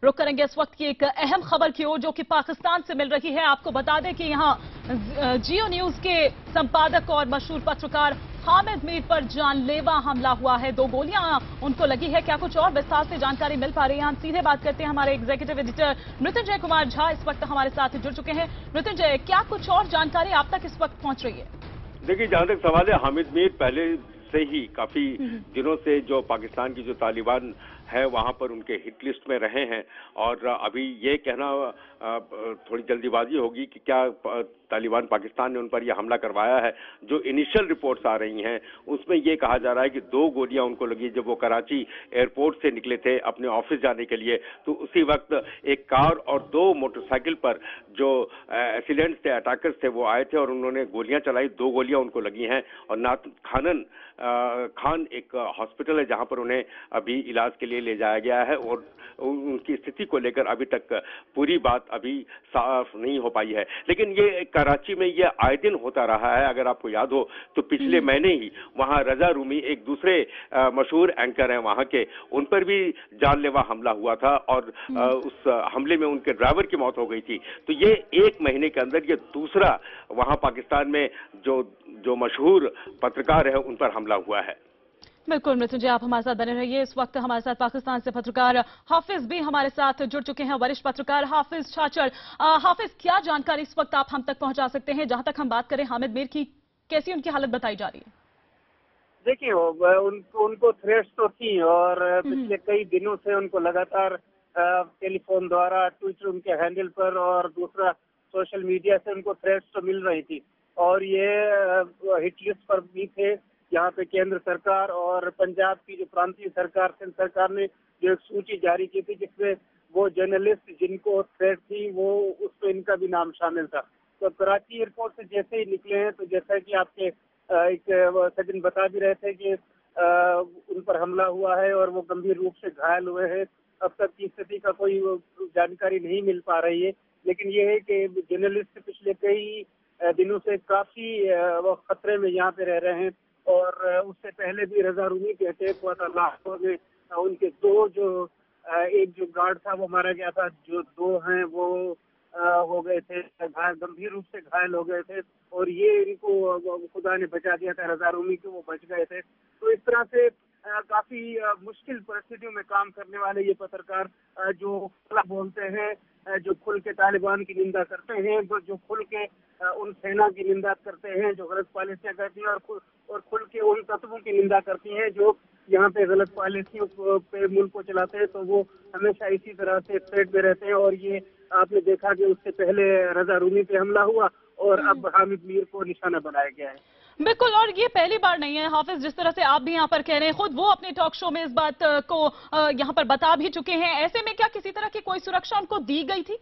रुक करेंगे इस वक्त की एक अहम खबर की ओर जो कि पाकिस्तान से मिल रही है। आपको बता दें कि यहां जियो न्यूज के संपादक और मशहूर पत्रकार हामिद मीर पर जानलेवा हमला हुआ है। 2 गोलियां उनको लगी है। क्या कुछ और विस्तार से जानकारी मिल पा रही है? हम सीधे बात करते हैं। हमारे एग्जीक्यूटिव एडिटर मृत्युंजय कुमार झा इस वक्त हमारे साथ जुड़ चुके हैं। मृत्युंजय, क्या कुछ और जानकारी आप तक इस वक्त पहुंच रही है? देखिए, जहां तक सवाल है, हामिद मीर पहले से ही काफी दिनों से जो पाकिस्तान की जो तालिबान है वहां पर उनके हिट लिस्ट में रहे हैं। और अभी ये कहना थोड़ी जल्दीबाजी होगी कि क्या तालिबान पाकिस्तान ने उन पर यह हमला करवाया है। जो इनिशियल रिपोर्ट्स आ रही हैं उसमें यह कहा जा रहा है कि 2 गोलियां उनको लगी जब वो कराची एयरपोर्ट से निकले थे अपने ऑफिस जाने के लिए। तो उसी वक्त एक कार और 2 मोटरसाइकिल पर जो एसिलेंट्स थे, अटैकर्स थे, वो आए थे और उन्होंने गोलियां चलाई। 2 गोलियां उनको लगी हैं और नात खान एक हॉस्पिटल है जहां पर उन्हें अभी इलाज के लिए ले जाया गया है और उनकी स्थिति को लेकर अभी तक पूरी बात अभी साफ नहीं हो पाई है। लेकिन ये कराची में ये आए दिन होता रहा है। अगर आपको याद हो तो पिछले महीने ही वहां रजा रूमी, एक दूसरे मशहूर एंकर हैं वहां के, उन पर भी जानलेवा हमला हुआ था और उस हमले में उनके ड्राइवर की मौत हो गई थी। तो ये 1 महीने के अंदर ये दूसरा वहां पाकिस्तान में जो मशहूर पत्रकार है उन पर हमला हुआ है। बिल्कुल मृत्युंजय, आप हमारे साथ बने रहिए। इस वक्त हमारे साथ पाकिस्तान से पत्रकार हाफिज भी हमारे साथ जुड़ चुके हैं, वरिष्ठ पत्रकार हाफिज छाचर। हाफिज, क्या जानकारी इस वक्त आप हम तक पहुंचा सकते हैं? जहां तक हम बात करें हामिद मीर की, कैसी उनकी हालत बताई जा रही है? देखिए, उनको थ्रेट्स तो थी और पिछले कई दिनों से उनको लगातार टेलीफोन द्वारा, ट्विटर उनके हैंडल पर और दूसरा सोशल मीडिया से उनको थ्रेट्स तो मिल रही थी। और ये हिट लिस्ट पर भी थे। यहाँ पे केंद्र सरकार और पंजाब की जो प्रांतीय सरकार, सिंध सरकार ने जो एक सूची जारी की थी जिसमें वो जर्नलिस्ट जिनको थ्रेट थी वो उसमें इनका भी नाम शामिल था। तो कराची एयरपोर्ट से जैसे ही निकले हैं, तो जैसा कि आपके एक सचिन बता भी रहे थे कि उन पर हमला हुआ है और वो गंभीर रूप से घायल हुए हैं। अब तक की स्थिति का कोई जानकारी नहीं मिल पा रही है। लेकिन ये है कि जर्नलिस्ट पिछले कई दिनों से काफी वो खतरे में यहाँ पे रह रहे हैं। और उससे पहले भी रजा रूमी पे अटैक हुआ था लाहौर में। उनके 2 जो एक जो गार्ड था वो मारा गया था, जो 2 हैं वो हो गए थे घायल, गंभीर रूप से घायल हो गए थे। और ये इनको खुदा ने बचा दिया था, रजा रूमी के वो बच गए थे। तो इस तरह से काफी मुश्किल परिस्थितियों में काम करने वाले ये पत्रकार जो खुला बोलते हैं, जो खुल के तालिबान की निंदा करते हैं, जो खुल के उन सेना की निंदा करते हैं जो गलत पॉलिसियां करती है, और खुल के उन तत्वों की निंदा करती हैं जो यहाँ पे गलत पॉलिसियों पे मुल्क को चलाते हैं, तो वो हमेशा इसी तरह से थ्रेट में रहते हैं। और ये आपने देखा कि उससे पहले रजा रूमी पे हमला हुआ और अब हामिद मीर को निशाना बनाया गया है। बिल्कुल, और ये पहली बार नहीं है हाफिज, जिस तरह से आप भी यहाँ पर कह रहे हैं। खुद वो अपने टॉक शो में इस बात को यहाँ पर बता भी चुके हैं। ऐसे में क्या किसी तरह की कोई सुरक्षा उनको दी गई थी?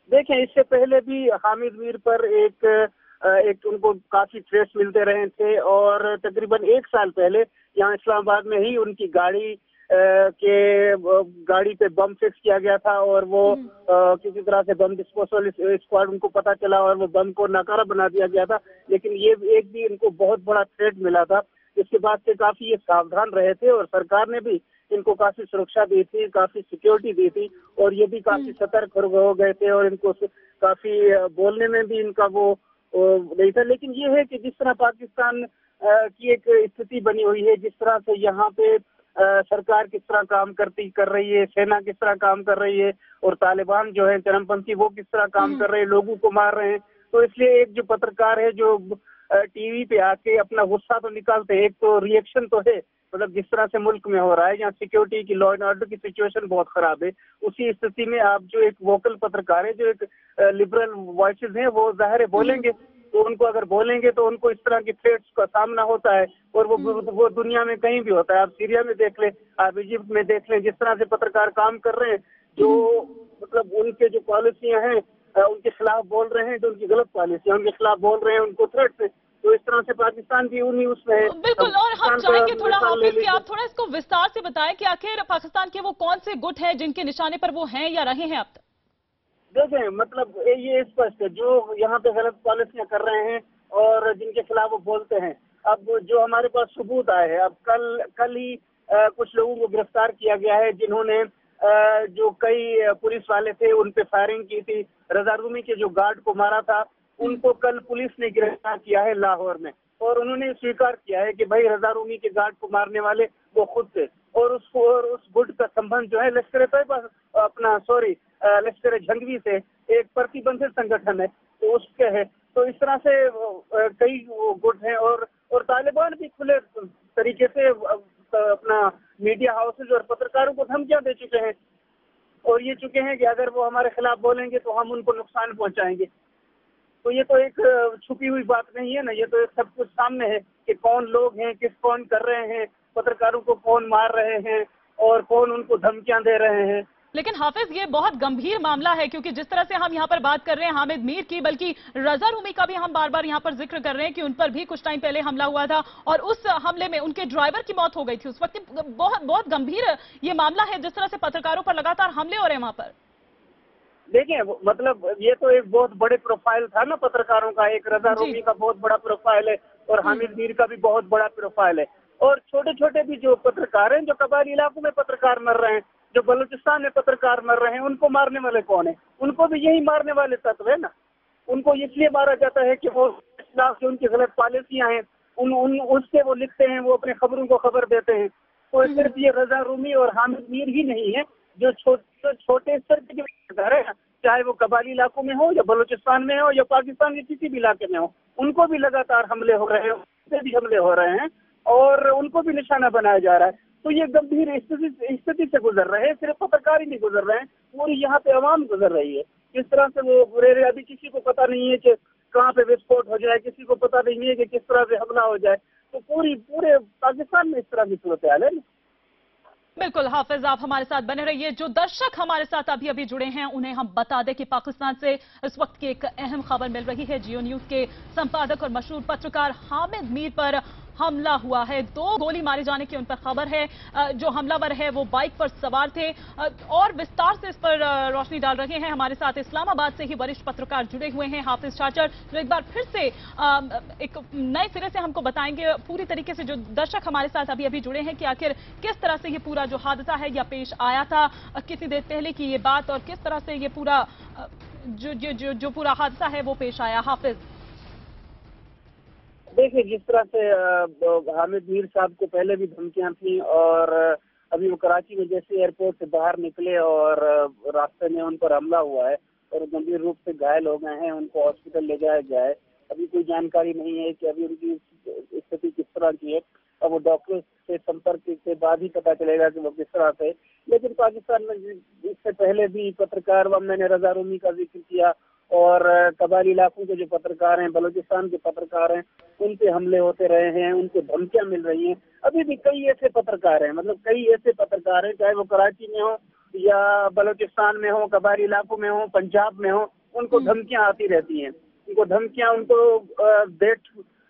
देखिए, इससे पहले भी हामिद मीर पर एक उनको काफी थ्रेट्स मिलते रहे थे और तकरीबन 1 साल पहले यहाँ इस्लामाबाद में ही उनकी गाड़ी पे बम फिक्स किया गया था और वो किसी तरह से बम डिस्पोजल स्क्वाड उनको पता चला और वो बम को नाकारा बना दिया गया था। लेकिन ये एक भी इनको बहुत बड़ा थ्रेट मिला था, जिसके बाद से काफी ये सावधान रहे थे और सरकार ने भी इनको काफी सुरक्षा दी थी, काफी सिक्योरिटी दी थी और ये भी काफी सतर्क हो गए थे और इनको काफी बोलने में भी इनका वो नहीं था। लेकिन ये है कि जिस तरह पाकिस्तान की एक स्थिति बनी हुई है, जिस तरह से यहाँ पे सरकार किस तरह काम कर रही है, सेना किस तरह काम कर रही है और तालिबान जो है चरमपंथी वो किस तरह काम कर रहे हैं, लोगों को मार रहे हैं। तो इसलिए एक जो पत्रकार है जो टीवी पे आके अपना गुस्सा तो निकालते हैं, एक तो रिएक्शन तो है, मतलब जिस तरह से मुल्क में हो रहा है, यहाँ सिक्योरिटी की, लॉ एंड ऑर्डर की सिचुएशन बहुत खराब है। उसी स्थिति में आप जो एक वोकल पत्रकार है, जो एक लिबरल वॉइसेस हैं, वो जाहिर है बोलेंगे। तो उनको अगर बोलेंगे तो उनको इस तरह की थ्रेट्स का सामना होता है और वो दुनिया में कहीं भी होता है। आप सीरिया में देख लें, आप इजिप्ट में देख लें, जिस तरह से पत्रकार काम कर रहे हैं, जो मतलब उनके जो पॉलिसियां हैं उनके खिलाफ बोल रहे हैं, जो उनकी गलत पॉलिसियां उनके खिलाफ बोल रहे हैं, उनको थ्रेट्स है। तो इस तरह से पाकिस्तान भी उन्हीं उसमें है। बिल्कुल, और हम चाहेंगे थोड़ा हाफिज कि आप थोड़ा इसको विस्तार से बताएं कि आखिर पाकिस्तान के वो कौन से गुट हैं जिनके निशाने पर वो हैं या रहे हैं अब तक? देखें, मतलब ये स्पष्ट है, जो यहाँ पे गलत पॉलिसियां कर रहे हैं और जिनके खिलाफ वो बोलते हैं। अब जो हमारे पास सबूत आए हैं, अब कल ही कुछ लोगों को गिरफ्तार किया गया है जिन्होंने जो कई पुलिस वाले थे उन पे फायरिंग की थी, रजा रूमी के जो गार्ड को मारा था उनको कल पुलिस ने गिरफ्तार किया है लाहौर में, और उन्होंने स्वीकार किया है कि भाई रजा रूमी के गार्ड को मारने वाले वो खुद थे, और उस गुट का संबंध जो है लश्कर तैयबा लश्कर जंगवी से, एक प्रतिबंधित संगठन है तो उसके है। तो इस तरह से कई गुट हैं, और तालिबान भी खुले तरीके से अपना मीडिया हाउसेज और पत्रकारों को धमकियां दे चुके हैं, और ये चुके हैं कि अगर वो हमारे खिलाफ बोलेंगे तो हम उनको नुकसान पहुंचाएंगे। तो ये तो एक छुपी हुई बात नहीं है ना, ये तो एक सब कुछ सामने है कि कौन लोग हैं, कौन कर रहे हैं, पत्रकारों को कौन मार रहे हैं और कौन उनको धमकियां दे रहे हैं। लेकिन हाफिज, ये बहुत गंभीर मामला है, क्योंकि जिस तरह से हम यहाँ पर बात कर रहे हैं हामिद मीर की, बल्कि रजा रूमी का भी हम बार बार यहाँ पर जिक्र कर रहे हैं कि उन पर भी कुछ टाइम पहले हमला हुआ था और उस हमले में उनके ड्राइवर की मौत हो गई थी। उस वक्त बहुत गंभीर ये मामला है, जिस तरह से पत्रकारों पर लगातार हमले हो रहे हैं वहां पर। देखिए, मतलब ये तो एक बहुत बड़े प्रोफाइल था ना पत्रकारों का, एक रजा रूमी का बहुत बड़ा प्रोफाइल है और हामिद मीर का भी बहुत बड़ा प्रोफाइल है, और छोटे छोटे भी जो पत्रकार हैं, जो कबायली इलाकों में पत्रकार मर रहे हैं, जो बलूचिस्तान में पत्रकार मर रहे हैं, उनको मारने वाले कौन है? उनको भी यही मारने वाले तत्व है ना। उनको इसलिए मारा जाता है कि वो खिलाफ जो उनकी गलत पॉलिसियां हैं उससे वो लिखते हैं, वो अपने खबरों को खबर देते हैं। तो सिर्फ ये रजा रूमी और हामिद मीर ही नहीं है जो छोटे स्तर के पत्रकार है, चाहे वो कबायली इलाकों में हो या बलूचिस्तान में हो या पाकिस्तान के किसी भी इलाके में हो, उनको भी लगातार हमले हो रहे हैं, उससे भी हमले हो रहे हैं और उनको भी निशाना बनाया जा रहा है। तो ये गंभीर स्थिति से गुजर रहे हैं, सिर्फ पत्रकार ही नहीं गुजर रहे हैं, पूरी यहाँ पे आवाम गुजर रही है। किस तरह से वो बुरे, अभी किसी को पता नहीं है कि कहाँ पे विस्फोट हो जाए, किसी को पता नहीं है कि किस तरह से हमला हो जाए। तो पूरे पाकिस्तान में इस तरह की सूरत हाल है। बिल्कुल हाफिज, आप हमारे साथ बने रहिए। जो दर्शक हमारे साथ अभी जुड़े हैं उन्हें हम बता दें कि पाकिस्तान से इस वक्त की एक अहम खबर मिल रही है। जियो न्यूज के संपादक और मशहूर पत्रकार हामिद मीर पर हमला हुआ है, 2 गोली मारे जाने की उन पर खबर है। जो हमलावर है वो बाइक पर सवार थे, और विस्तार से इस पर रोशनी डाल रहे हैं हमारे साथ इस्लामाबाद से ही वरिष्ठ पत्रकार जुड़े हुए हैं, हाफिज चाचर, जो एक बार फिर से एक नए सिरे से हमको बताएंगे पूरी तरीके से, जो दर्शक हमारे साथ अभी जुड़े हैं, कि आखिर किस तरह से ये पूरा जो हादसा है या पेश आया था, कितनी देर पहले की ये बात, और किस तरह से ये पूरा जो पूरा हादसा है वो पेश आया। हाफिज, देखिए, जिस तरह से हामिद मीर साहब को पहले भी धमकियां थी, और अभी वो कराची में जैसे एयरपोर्ट से बाहर निकले और रास्ते में उन पर हमला हुआ है और गंभीर रूप से घायल हो गए हैं, उनको हॉस्पिटल ले जाया गया है। अभी कोई जानकारी नहीं है कि अभी उनकी स्थिति किस तरह की है, अब वो डॉक्टर से संपर्क के बाद ही पता चलेगा कि वो किस तरह से। लेकिन पाकिस्तान में इससे पहले भी पत्रकार, मैंने रजा रूमी का जिक्र किया, और कबायली इलाकों के जो पत्रकार हैं, बलूचिस्तान के पत्रकार हैं, उन पे हमले होते रहे हैं, उनको धमकियां मिल रही हैं। अभी भी कई ऐसे पत्रकार हैं, मतलब कई ऐसे पत्रकार हैं, चाहे वो कराची में हो या बलूचिस्तान में हो, कबायली इलाकों में हो, पंजाब में हो, उनको धमकियां आती रहती हैं। उनको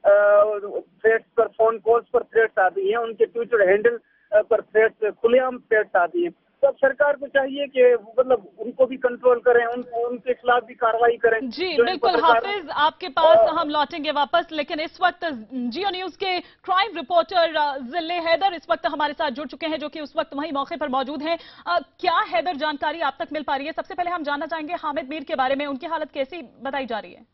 थ्रेट्स पर, फोन कॉल्स पर थ्रेट्स आती हैं, उनके ट्विटर हैंडल पर थ्रेट्स, खुलेआम थ्रेट्स आती हैं। तो अब सरकार को चाहिए कि मतलब उनको भी कंट्रोल करें, उनके खिलाफ भी कार्रवाई करें। जी बिल्कुल हाफिज, आपके पास हम लौटेंगे वापस, लेकिन इस वक्त जियो न्यूज के क्राइम रिपोर्टर जिले हैदर इस वक्त हमारे साथ जुड़ चुके हैं, जो कि उस वक्त वहीं मौके पर मौजूद हैं। क्या हैदर जानकारी आप तक मिल पा रही है? सबसे पहले हम जानना चाहेंगे हामिद मीर के बारे में, उनकी हालत कैसी बताई जा रही है?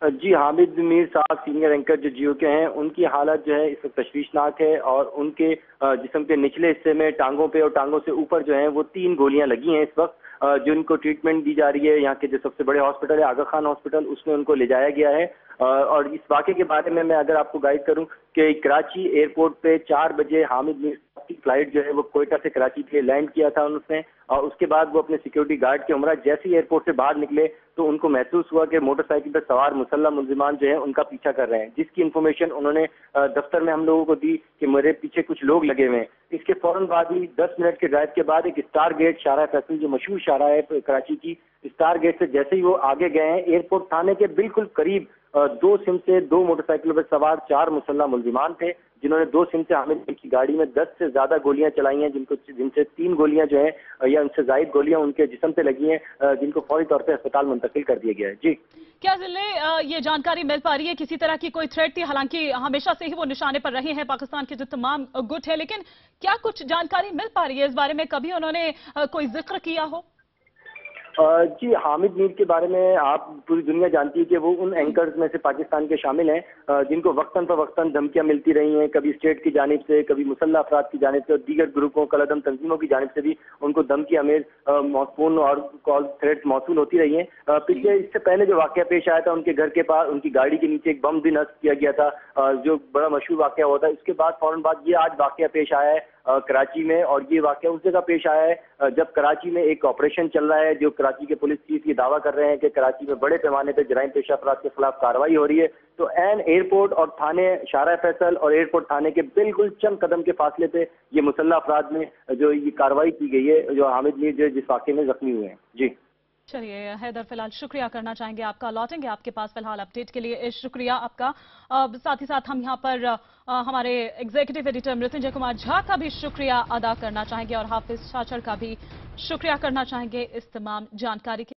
जी, हामिद मीर साहब सीनियर एंकर जो जियो के हैं, उनकी हालत जो है इस वक्त तशवीशनाक है, और उनके जिस्म के निचले हिस्से में टांगों पे और टांगों से ऊपर जो है वो 3 गोलियां लगी हैं इस वक्त, जो उनको ट्रीटमेंट दी जा रही है। यहाँ के जो सबसे बड़े हॉस्पिटल है आगा खान हॉस्पिटल, उसमें उनको ले जाया गया है। और इस वाक़े के बारे में मैं अगर आपको गाइड करूं कि कराची एयरपोर्ट पे 4 बजे हामिद मीर की फ्लाइट जो है वो कोयटा से कराची के लिए लैंड किया था उसने, और उसके बाद वो अपने सिक्योरिटी गार्ड के हमरा जैसे ही एयरपोर्ट से बाहर निकले तो उनको महसूस हुआ कि मोटरसाइकिल पर सवार मुसल्लह मुल्जिमान जो है उनका पीछा कर रहे हैं, जिसकी इन्फॉर्मेशन उन्होंने दफ्तर में हम लोगों को दी कि मेरे पीछे कुछ लोग लगे हुए हैं। इसके फौरन बाद ही 10 मिनट के ड्राइव के बाद एक स्टार गेट शाहराह फैसल, जो मशहूर शाहराह है कराची की, स्टार गेट से जैसे ही वो आगे गए हैं, एयरपोर्ट थाने के बिल्कुल करीब 2 सिम से 2 मोटरसाइकिलों पर सवार 4 मुसल्लह मुल्जिमान थे, जिन्होंने 2 सिम से हामिद मीर की गाड़ी में 10 से ज्यादा गोलियां चलाई हैं, जिनसे 3 गोलियां जो है या उनसे जायद गोलियां उनके जिस्म पे लगी हैं, जिनको फौरी तौर पर अस्पताल मुंतकिल कर दिया गया है। जी, क्या जिले ये जानकारी मिल पा रही है किसी तरह की कोई थ्रेट थी? हालांकि हमेशा से ही वो निशाने पर रहे हैं पाकिस्तान के जो तमाम गुट है, लेकिन क्या कुछ जानकारी मिल पा रही है इस बारे में? कभी उन्होंने कोई जिक्र किया हो? जी, हामिद मीर के बारे में आप पूरी दुनिया जानती है कि वो उन एंकर्स में से पाकिस्तान के शामिल हैं जिनको वक्तन फवक्तन धमकियां मिलती रही हैं, कभी स्टेट की जानिब से, कभी मुसल्लह अफराद की जानिब से और दीगर ग्रुपों कलअदम तंजीमों की जानिब से भी उनको धमकी अमेज फोन और कॉल थ्रेट मौसूल होती रही हैं। पिछले इससे पहले जो वाकया पेश आया था उनके घर के पास उनकी गाड़ी के नीचे एक बम भी नस्ब किया गया था, जो बड़ा मशहूर वाकया हुआ था। इसके बाद फौरन बाद ये आज वाकया पेश आया है कराची में, और ये वाकया उस जगह पेश आया है जब कराची में एक ऑपरेशन चल रहा है, जो कराची के पुलिस चीफ ये दावा कर रहे हैं कि कराची में बड़े पैमाने पर जराइम पेशा अफराद के खिलाफ कार्रवाई हो रही है। तो एन एयरपोर्ट और थाने शारा फैसल और एयरपोर्ट थाने के बिल्कुल चंद कदम के फासले पे ये मुसल्लह अफराद में जो ये कार्रवाई की गई है, जो हामिद मीर जो जिस वाकये में जख्मी हुए हैं। जी चलिए हैदर, फिलहाल शुक्रिया करना चाहेंगे आपका, लौटेंगे आपके पास फिलहाल अपडेट के लिए। शुक्रिया आपका। साथ ही साथ हम यहाँ पर हमारे एग्जीक्यूटिव एडिटर मृत्युंजय कुमार झा का भी शुक्रिया अदा करना चाहेंगे और हाफिज छाछड़ का भी शुक्रिया करना चाहेंगे इस तमाम जानकारी के